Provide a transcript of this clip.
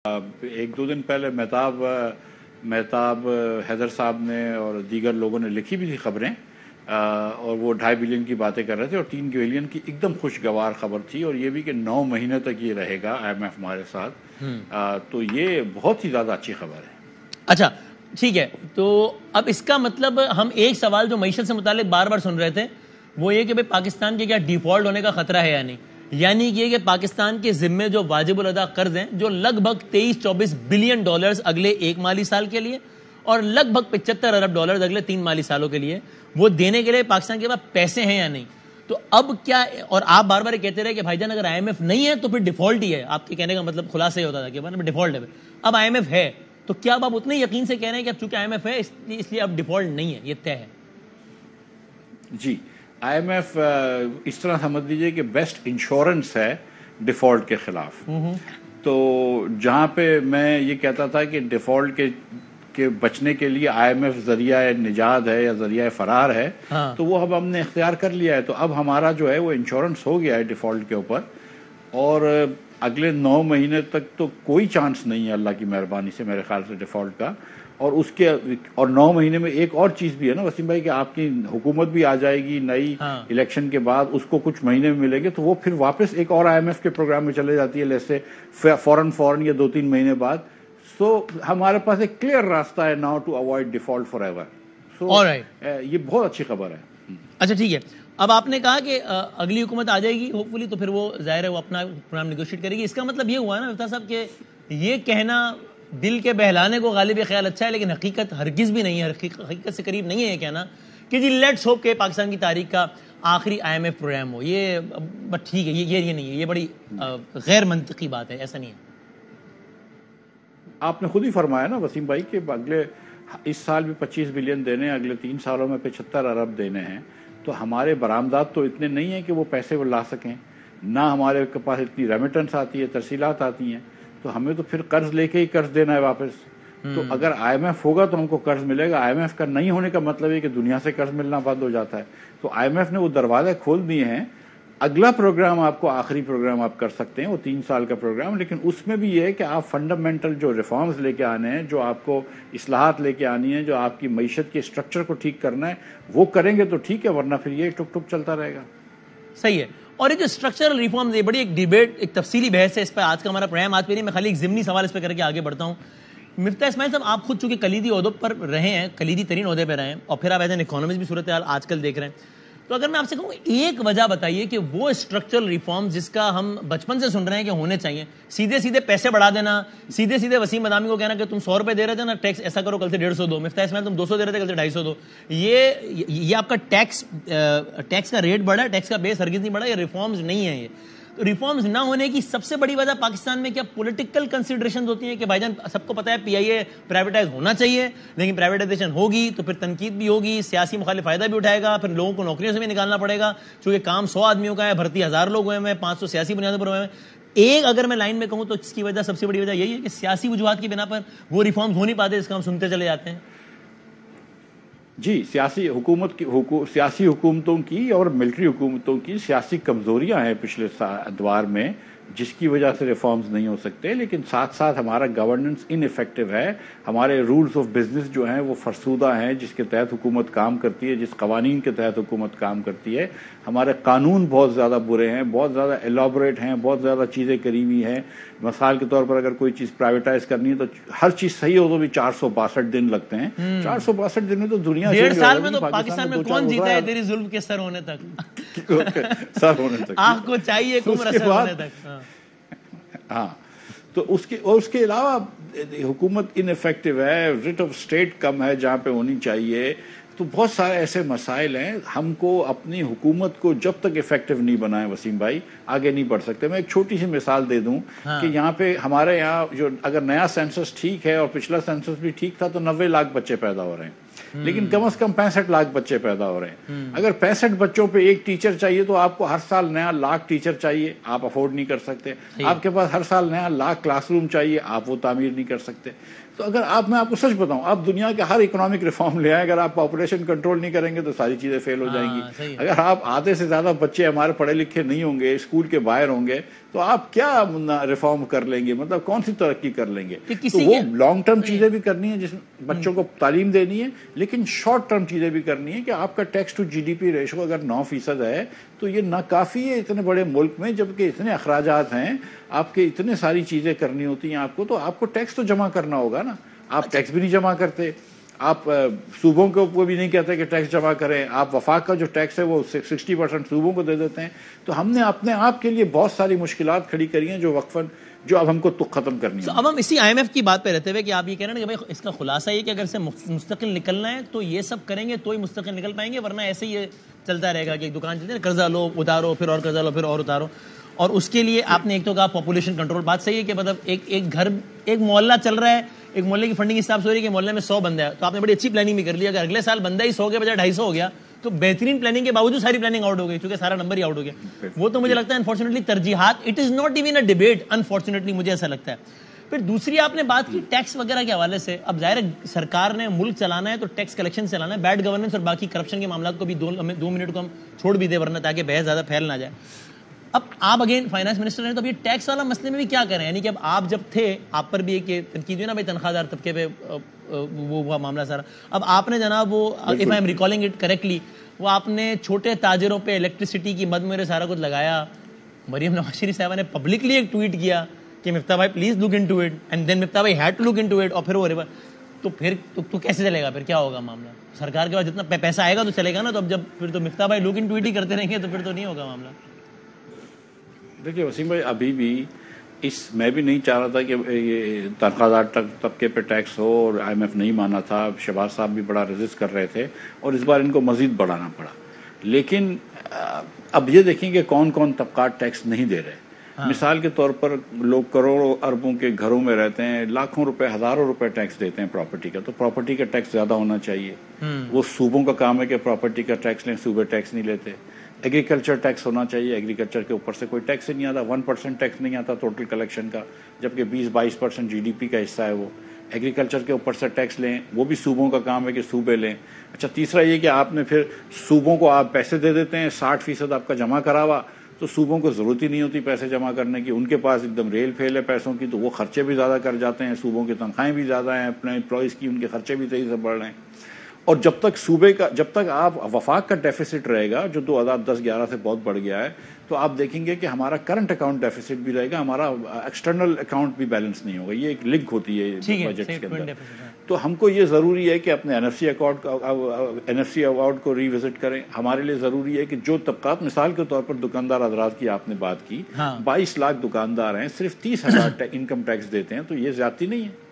ایک دو دن پہلے مہتاب حیدر صاحب نے اور دیگر لوگوں نے لکھی بھی تھی خبریں، اور وہ 2.5 بلین کی باتیں کر رہے تھے، اور 3 بلین کی ایک دم خوشگوار خبر تھی، اور یہ بھی کہ 9 مہینے تک یہ رہے گا IMF ہمارے ساتھ. تو یہ بہت ہی زیادہ اچھی خبر ہے. اچھا ٹھیک ہے، تو اب اس کا مطلب ہم ایک سوال جو معیشت سے متعلق بار بار سن رہے تھے وہ یہ کہ بھئی پاکستان کے کیا ڈیفالٹ ہونے کا خطرہ ہے یا نہیں، یعنی یہ کہ پاکستان کے ذمے جو واجب الادا قرض ہیں جو لگ بھگ 23-24 بلین ڈالرز اگلے 1 مالی سال کے لیے اور لگ بھگ 75 ارب ڈالرز اگلے 3 مالی سالوں کے لیے، وہ دینے کے لیے پاکستان کے پاس پیسے ہیں یا نہیں. تو اب کیا، اور آپ بار بار کہتے رہے کہ بھائی جان اگر IMF نہیں ہے تو پھر ڈیفالٹ ہی ہے، آپ کے کہنے کا مطلب خلاصہ ہی ہوتا تھا کہ ڈیفالٹ ہے. اب IMF ہے تو کیا اب آپ اتنے یقین سے کہہ رہے ہیں کہ اب چونکہ IMF ہے اس لیے اب ڈیفالٹ نہیں ہے، یہ طے ہے؟ جی، IMF اس طرح سمجھ لیجیے کہ بیسٹ انشورنس ہے ڈیفالٹ کے خلاف. تو جہاں پہ میں یہ کہتا تھا کہ ڈیفالٹ کے بچنے کے لیے IMF ذریعہ نجات ہے یا ذریعہ فرار ہے، تو وہ اب ہم نے اختیار کر لیا ہے. تو اب ہمارا جو ہے وہ انشورنس ہو گیا ہے ڈیفالٹ کے اوپر، اور اگلے 9 مہینے تک تو کوئی چانس نہیں ہے اللہ کی مہربانی سے میرے خیال سے ڈیفالٹ کا. اور 9 مہینے میں ایک اور چیز بھی ہے نا وسیم بھائی، کہ آپ کی حکومت بھی آ جائے گی نئی الیکشن کے بعد، اس کو کچھ مہینے میں ملے گے تو وہ پھر واپس ایک اور IMF کے پروگرام میں چلے جاتی ہے، جیسے فوراً یا 2-3 مہینے بعد. سو ہمارے پاس ایک کلیئر راستہ ہے now to avoid default for ever. So یہ بہت اچھی خبر ہے. اچھا ٹھیک ہے، اب آپ نے کہا کہ اگلی حکومت آ جائے گی ہوپفلی، تو پھر وہ ظاہر ہے وہ اپنا پروگرام نیگوشیٹ کرے گی. اس کا مطلب یہ ہوا نا مفتاح صاحب کہ یہ کہنا دل کے بہلانے کو غالب خیال اچھا ہے، لیکن حقیقت ہرگز بھی نہیں ہے، حقیقت سے قریب نہیں ہے یہ کہنا کہ جی لیٹس ہوپ کہ پاکستان کی تاریخ کا آخری IMF پروگرام ہو. یہ بس ٹھیک ہے، یہ نہیں ہے، یہ بڑی غیر منطقی بات ہے، ایسا نہیں ہے. آپ نے خود ہی فرمایا نا وسیم بھائی کہ اس سال بھی 25 بلین دینے ہیں، اگلے 3 سالوں میں 75 ارب دینے ہیں. تو ہمارے برآمدات تو اتنے نہیں ہیں کہ وہ پیسے وہ لا سکیں، نہ ہمارے پاس اتنی ریمیٹنس آتی ہے، ترسیلات آتی ہیں. تو ہمیں تو پھر قرض لے کے ہی قرض دینا ہے واپس. تو اگر IMF ہوگا تو ہم کو قرض ملے گا. IMF کا نہیں ہونے کا مطلب ہے کہ دنیا سے قرض ملنا بند ہو جاتا ہے. تو IMF نے وہ دروازے کھول دیے ہیں. اگلا پروگرام آپ کو آخری پروگرام آپ کر سکتے ہیں، وہ 3 سال کا پروگرام، لیکن اس میں بھی یہ ہے کہ آپ فنڈامنٹل جو ریفارمز لے کے آنے ہیں، جو آپ کو اصلاحات لے کے آنی ہیں، جو آپ کی معیشت کے اسٹرکچر کو ٹھیک کرنا ہے، وہ کریں گے تو ٹھیک ہے، ورنہ پھر یہ ٹک ٹک چلتا رہے گا. صحیح ہے. اور یہ جو اسٹرکچرل ریفارمز، یہ بڑی ایک ڈیبیٹ، ایک تفصیلی بحث ہے، اس پہ آج کا ہمارا پروگرام آج پہ نہیں، میں خالی ایک ضمنی سوال اس پہ کر کے آگے بڑھتا ہوں. مفتاح اسماعیل صاحب، آپ خود چونکہ کلیدی عہدوں پر رہے ہیں، کلیدی ترین عہدے پہ رہے ہیں، اور پھر آپ ایز این اکانومسٹ بھی صورتحال آج کل دیکھ رہے ہیں، تو اگر میں آپ سے کہوں ایک وجہ بتائیے کہ وہ اسٹرکچرل ریفارمز جس کا ہم بچپن سے سن رہے ہیں کہ ہونے چاہیے، سیدھے پیسے بڑھا دینا، سیدھے وسیم مدامی کو کہنا کہ تم 100 روپے دے رہے تھے نا ٹیکس، ایسا کرو کل سے 150 دو. مفتاح اسماعیل تم 200 دے رہے تھے، کل سے 250 دو. یہ آپ کا ٹیکس کا ریٹ بڑھا ہے، ٹیکس کا بیس ہرگز نہیں بڑھا. یہ ریفارمز نہیں ہیں. یہ ریفارمز نہ ہونے کی سب سے بڑی وجہ پاکستان میں کیا پولیٹیکل کنسیڈریشنز ہوتی ہیں کہ بھائی جان سب کو پتہ ہے PIA پرائیویٹائز ہونا چاہیے، لیکن پرائیویٹائزیشن ہوگی تو پھر تنقید بھی ہوگی، سیاسی مخالف فائدہ بھی اٹھائے گا، پھر لوگوں کو نوکریوں سے بھی نکالنا پڑے گا، چونکہ کام 100 آدمیوں کا ہے، بھرتی 1000 لوگ ہوئے ہیں، 500 سیاسی بنیادوں پر ہوئے ہیں. ایک اگر میں لائن میں کہوں تو اس کی وجہ، سب سے بڑی وجہ یہی ہے کہ سیاسی وجوہات کی بنا پر وہ ریفارمز ہو نہیں پاتے جس کا ہم سنتے چلے جاتے ہیں. جی، سیاسی حکومتوں کی اور ملٹری حکومتوں کی سیاسی کمزوریاں ہیں پچھلے ادوار میں، جس کی وجہ سے ریفارمز نہیں ہو سکتے. لیکن ساتھ ساتھ ہمارا گورننس ان ایفیکٹو ہے، ہمارے رولز آف بزنس جو ہیں وہ فرسودہ ہیں، جس کے تحت حکومت کام کرتی ہے، جس قوانین کے تحت حکومت کام کرتی ہے. ہمارے قانون بہت زیادہ برے ہیں، بہت زیادہ ایلابوریٹ ہیں، بہت زیادہ چیزیں کری ہوئی ہیں. مثال کے طور پر اگر کوئی چیز پرائیویٹائز کرنی ہے تو ہر چیز صحیح ہو تو بھی 462 دن لگتے ہیں. 462 دن میں تو دنیا 1.5 سال میں تو پاکستان میں کون جیتا ہے تیری ظلم کے سر ہونے تک، سر ہونے تک آنکھ کو چاہیے کمر سر ہونے تک. ہاں، تو اس کے علاوہ حکومت ان ایفیکٹو ہے، ریٹ آف اسٹیٹ کم ہے جہاں پہ ہونی چاہیے. تو بہت سارے ایسے مسائل ہیں. ہم کو اپنی حکومت کو جب تک ایفیکٹو نہیں بنائے وسیم بھائی آگے نہیں بڑھ سکتے. میں ایک چھوٹی سی مثال دے دوں کہ یہاں پہ ہمارے یہاں جو اگر نیا سینسس ٹھیک ہے اور پچھلا سینسس بھی ٹھیک تھا تو 90 لاکھ بچے پیدا ہو رہے ہیں، لیکن کم از کم 65 لاکھ بچے پیدا ہو رہے ہیں. اگر 65 بچوں پہ ایک ٹیچر چاہیے تو آپ کو ہر سال نیا 1,00,000 ٹیچر چاہیے، آپ افورڈ نہیں کر سکتے. آپ کے پاس ہر سال نیا 1,00,000 کلاس روم چاہیے، آپ وہ تعمیر نہیں کر سکتے. تو اگر میں آپ کو سچ بتاؤں، آپ دنیا کے ہر اکنامک ریفارم لے آئیں، اگر آپ پاپولیشن کنٹرول نہیں کریں گے تو ساری چیزیں فیل ہو جائیں گی. اگر آپ آدھے سے زیادہ بچے ہمارے پڑھے لکھے نہیں ہوں گے، اسکول کے باہر ہوں گے، تو آپ کیا ریفارم کر لیں گے, مطلب کون سی ترقی کر لیں گے؟ تو کسی وہ لانگ ٹرم چیزیں بھی کرنی ہیں جس بچوں کو تعلیم دینی ہے, لیکن شارٹ ٹرم چیزیں بھی کرنی ہے کہ آپ کا ٹیکس ٹو جی ڈی پی ریشو اگر 9% ہے تو یہ ناکافی ہے اتنے بڑے ملک میں, جبکہ اتنے اخراجات ہیں, آپ کے اتنے ساری چیزیں کرنی ہوتی ہیں آپ کو, تو آپ کو ٹیکس تو جمع کرنا ہوگا نا. آپ ٹیکس بھی نہیں جمع کرتے, آپ صوبوں کے اوپر بھی نہیں کہتے کہ ٹیکس جمع کریں, آپ وفاق کا جو ٹیکس ہے وہ 60% صوبوں کو دے دیتے ہیں. تو ہم نے اپنے آپ کے لیے بہت ساری مشکلات کھڑی کری ہیں جو وقفاً جو اب ہم کو تو ختم کرنی ہے. اب ہم اسی آئی ایم ایف کی بات پہ رہتے ہوئے کہ آپ یہ کہہ رہے ہیں کہ بھائی اس کا خلاصہ یہ کہ اگر سے مستقل نکلنا ہے تو یہ سب کریں گے تو ہی مستقل نکل پائیں گے, ورنہ ایسے ہی یہ چلتا رہے گا کہ ایک دکان چلتی ہے قرضہ لو اتارو پھر اور قرضہ لو پھر اور اتارو. اور اس کے لیے آپ نے ایک تو کہا پاپولیشن کنٹرول, بات صحیح ہے کہ مطلب ایک گھر ایک محلہ چل رہا ہے, ایک محلے کی فنڈنگ حساب سے ہو رہی ہے کہ محلے میں 100 بندہ ہے, تو آپ نے بڑی اچھی پلاننگ بھی کر لی. اگر اگلے سال بندہ ہی 100 کے بجائے 250 ہو گیا تو بہترین پلاننگ کے باوجود ساری پلاننگ آؤٹ ہو گئی کیونکہ سارا نمبر ہی آؤٹ ہو گیا. وہ تو مجھے لگتا ہے انفارچونیٹلی ترجیحات, it is not even a debate, unfortunately مجھے ایسا لگتا ہے. پھر دوسری آپ نے بات کی ٹیکس وغیرہ کے حوالے سے. اب ظاہر ہے سرکار نے ملک چلانا ہے تو ٹیکس کلیکشن چلانا ہے, بیڈ گورننس اور باقی کرپشن کے معاملات کو بھی 2 منٹ کو ہم چھوڑ بھی دیں ورنہ تاکہ بحث زیادہ پھیل نہ جائے. اب آپ اگین فائنانس منسٹر ہیں تو اب یہ ٹیکس والا مسئلے میں بھی کیا کریں, یعنی کہ اب آپ جب تھے آپ پر بھی ایک تنقید ہے نا بھائی تنخواہ دار طبقے پہ وہ ہوا معاملہ سارا. اب آپ نے جناب وہ if I am recalling it correctly وہ آپ نے چھوٹے تاجروں پہ الیکٹریسٹی کی مد میں سارا کچھ لگایا. مریم نواز شریف صاحبہ نے پبلکلی ایک ٹویٹ کیا کہ مفتاح بھائی please look into it, and then Miftah بھائی had to look into it, اور پھر وہ تو پھر تو کیسے چلے گا, پھر کیا ہوگا معاملہ؟ سرکار کے پاس جتنا پیسہ آئے گا تو چلے گا نا, تو اب جب پھر تو مفتاح بھائی لک انٹو اٹ ہی کرتے رہیں گے تو پھر تو نہیں ہوگا معاملہ. دیکھیے وسیم بھائی, ابھی بھی میں بھی نہیں چاہ رہا تھا کہ یہ تنخواہ دار طبقے پہ ٹیکس ہو, اور آئی ایم ایف نہیں مانا تھا, شہباز صاحب بھی بڑا ریزسٹ کر رہے تھے, اور اس بار ان کو مزید بڑھانا پڑا. لیکن اب یہ دیکھیں کہ کون کون طبقات ٹیکس نہیں دے رہے. مثال کے طور پر لوگ کروڑوں اربوں کے گھروں میں رہتے ہیں, لاکھوں روپے ہزاروں روپے ٹیکس دیتے ہیں پراپرٹی کا, تو پراپرٹی کا ٹیکس زیادہ ہونا چاہیے. وہ صوبوں کا کام ہے کہ پراپرٹی کا ٹیکس لیں, صوبے ٹیکس نہیں لیتے. ایگریکلچر ٹیکس ہونا چاہیے, ایگریکلچر کے اوپر سے کوئی ٹیکس ہی نہیں آتا, 1% ٹیکس نہیں آتا ٹوٹل کلیکشن کا, جبکہ 20-22% جی ڈی پی کا حصہ ہے وہ. ایگریکلچر کے اوپر سے ٹیکس لیں, وہ بھی صوبوں کا کام ہے کہ صوبے لیں. اچھا, تیسرا یہ کہ آپ نے پھر صوبوں کو آپ پیسے دے دیتے ہیں, 60% آپ کا جمع کرا ہوا, تو صوبوں کو ضرورت ہی نہیں ہوتی پیسے جمع کرنے کی, ان کے پاس ایک دم ریل پھیل ہے پیسوں کی, تو وہ خرچے بھی زیادہ کر جاتے ہیں, صوبوں کی تنخواہیں بھی زیادہ ہیں, اپنے امپلائیز کی ان کے خرچے بھی تیزی سے بڑھ رہے ہیں. اور جب تک آپ وفاق کا ڈیفیسٹ رہے گا جو 2010-11 سے بہت بڑھ گیا ہے, تو آپ دیکھیں گے کہ ہمارا کرنٹ اکاؤنٹ ڈیفیسٹ بھی رہے گا, ہمارا ایکسٹرنل اکاؤنٹ بھی بیلنس نہیں ہوگا. یہ ایک لنک ہوتی ہے بجٹ کے اندر. تو ہم کو یہ ضروری ہے کہ اپنے این ایف سی اکاؤنٹ کو ری وزٹ کریں. ہمارے لیے ضروری ہے کہ جو طبقات, مثال کے طور پر دکاندار حضرات کی آپ نے بات کی, 22 لاکھ دکاندار ہیں, صرف 30,000 انکم ٹیکس دیتے ہیں, تو یہ زیادتی نہیں ہے.